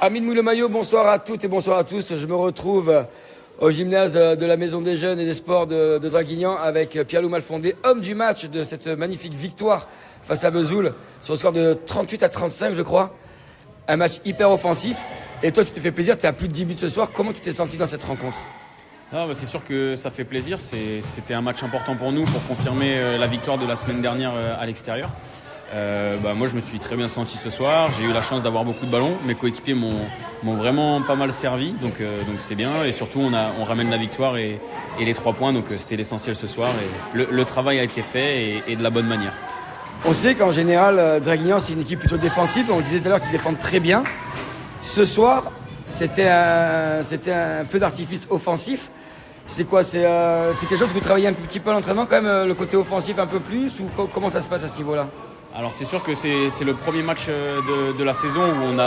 Amis de Mouille le Maillot, bonsoir à toutes et bonsoir à tous. Je me retrouve au gymnase de la Maison des Jeunes et des Sports de Draguignan avec Pierre-Loup Malfondé, homme du match de cette magnifique victoire face à Vesoul sur le score de 38-35, je crois. Un match hyper offensif. Et toi, tu te fais plaisir, tu es à plus de 10 buts ce soir. Comment tu t'es senti dans cette rencontre ? C'est sûr que ça fait plaisir. C'était un match important pour nous pour confirmer la victoire de la semaine dernière à l'extérieur. Moi, je me suis très bien senti ce soir. J'ai eu la chance d'avoir beaucoup de ballons. Mes coéquipiers m'ont vraiment pas mal servi. Donc c'est bien. Et surtout, on ramène la victoire et les 3 points. Donc c'était l'essentiel ce soir. Et le travail a été fait et de la bonne manière. On sait qu'en général, Draguignan, c'est une équipe plutôt défensive. On le disait tout à l'heure qu'ils défendent très bien. Ce soir, c'était un feu d'artifice offensif. C'est quoi ? C'est quelque chose que vous travaillez un petit peu à l'entraînement quand même, le côté offensif un peu plus, ou comment ça se passe à ce niveau-là ? Alors c'est sûr que c'est le premier match de la saison où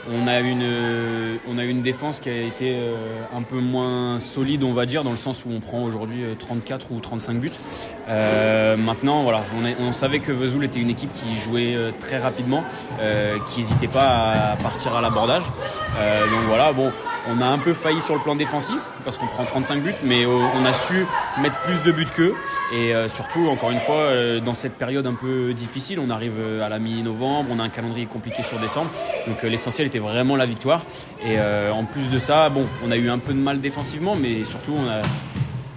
on a une défense qui a été un peu moins solide, on va dire, dans le sens où on prend aujourd'hui 34 ou 35 buts. Maintenant, voilà, on savait que Vesoul était une équipe qui jouait très rapidement, qui n'hésitait pas à partir à l'abordage. Donc voilà, bon, on a un peu failli sur le plan défensif parce qu'on prend 35 buts, mais on a su mettre plus de buts qu'eux. Et surtout, encore une fois, dans cette période un peu difficile, on arrive à la mi-novembre, on a un calendrier compliqué sur décembre. Donc l'essentiel était vraiment la victoire. Et en plus de ça, bon, on a eu un peu de mal défensivement, mais surtout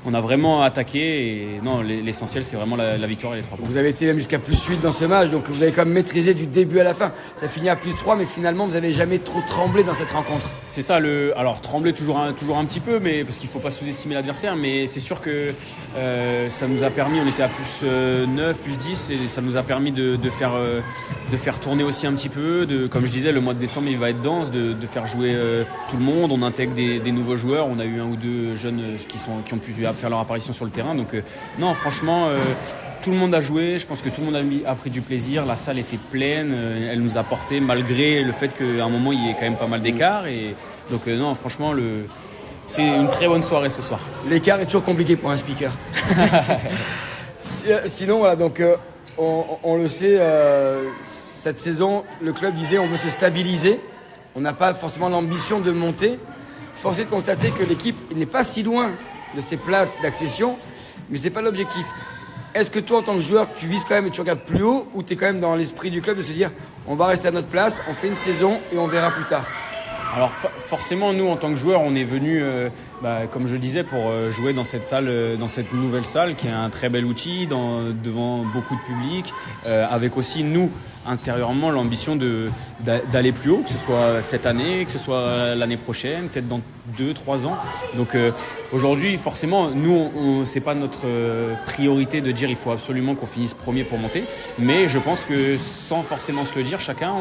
on a vraiment attaqué. Et non, l'essentiel, c'est vraiment la victoire et les 3 points. Vous avez été même jusqu'à +8 dans ce match, donc vous avez quand même maîtrisé du début à la fin. Ça finit à +3, mais finalement, vous n'avez jamais trop tremblé dans cette rencontre. C'est ça, alors trembler toujours un petit peu, mais parce qu'il ne faut pas sous-estimer l'adversaire, mais c'est sûr que ça nous a permis, on était à +9, +10, et ça nous a permis de faire tourner aussi un petit peu. Comme je disais, le mois de décembre, il va être dense, de faire jouer tout le monde. On intègre des nouveaux joueurs, on a eu 1 ou 2 jeunes qui ont pu faire leur apparition sur le terrain. Donc non, franchement, tout le monde a joué. Je pense que tout le monde a pris du plaisir. La salle était pleine. Elle nous a porté malgré le fait qu'à un moment il y ait quand même pas mal d'écart. Et donc non, franchement, c'est une très bonne soirée ce soir. L'écart est toujours compliqué pour un speaker. Sinon, voilà, donc on le sait, cette saison, le club disait on veut se stabiliser. On n'a pas forcément l'ambition de monter. Force est de constater que l'équipe n'est pas si loin de ses places d'accession, mais c'est pas l'objectif. Est-ce que toi, en tant que joueur, tu vises quand même et tu regardes plus haut, ou tu es quand même dans l'esprit du club de se dire on va rester à notre place, on fait une saison et on verra plus tard ? Alors forcément, nous, en tant que joueurs, on est venus, comme je disais, pour jouer dans cette salle, dans cette nouvelle salle, qui est un très bel outil, devant beaucoup de public, avec aussi, nous, intérieurement, l'ambition d'aller plus haut, que ce soit cette année, que ce soit l'année prochaine, peut-être dans 2-3 ans. Donc aujourd'hui, forcément, nous, c'est pas notre priorité de dire il faut absolument qu'on finisse premier pour monter, mais je pense que sans forcément se le dire, chacun,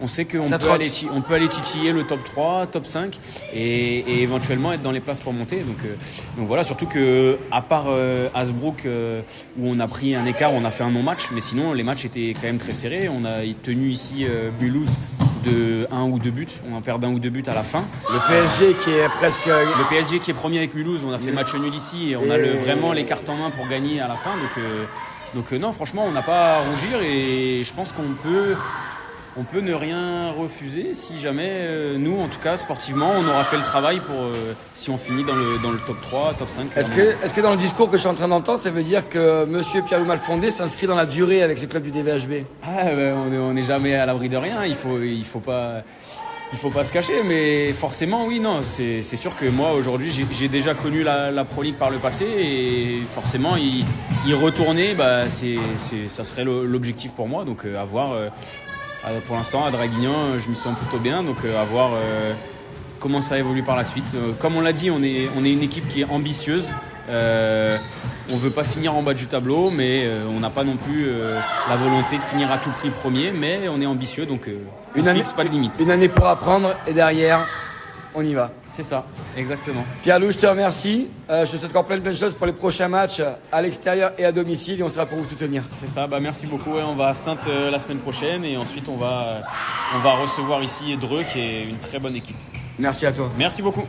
on sait qu'on peut aller titiller le top 3, top 5 et éventuellement être dans les places pour monter. Donc voilà, surtout que à part Hasbrook où on a pris un écart, on a fait un non-match, mais sinon les matchs étaient quand même très serrés. On a tenu ici Mulhouse de 1 ou 2 buts, on en perd d'1 ou 2 buts à la fin. Le PSG qui est presque... Le PSG qui est premier avec Mulhouse, on a fait match nul ici et on a vraiment les cartes en main pour gagner à la fin. Donc non, franchement, on n'a pas à rougir et je pense qu'on peut ne rien refuser si jamais, nous, en tout cas, sportivement, on aura fait le travail pour si on finit dans le top 3, top 5. Est-ce que dans le discours que je suis en train d'entendre, ça veut dire que monsieur Pierre-Loup Malfondé s'inscrit dans la durée avec ce club du DVHB ? On n'est jamais à l'abri de rien, il faut pas se cacher, mais forcément, oui, non, c'est sûr que moi, aujourd'hui, j'ai déjà connu la Pro League par le passé et forcément, y retourner, ça serait l'objectif pour moi, donc à voir... Pour l'instant, à Draguignan, je me sens plutôt bien, donc à voir comment ça évolue par la suite. Comme on l'a dit, on est une équipe qui est ambitieuse. On ne veut pas finir en bas du tableau, mais on n'a pas non plus la volonté de finir à tout prix premier, mais on est ambitieux, donc on ne fixe pas de limite. Une année pour apprendre et derrière, on y va. C'est ça, exactement. Pierre-Loup, je te remercie. Je te souhaite encore plein de choses pour les prochains matchs à l'extérieur et à domicile et on sera pour vous soutenir. C'est ça, merci beaucoup. Ouais, on va à Saintes la semaine prochaine et ensuite on va recevoir ici Dreux qui est une très bonne équipe. Merci à toi. Merci beaucoup.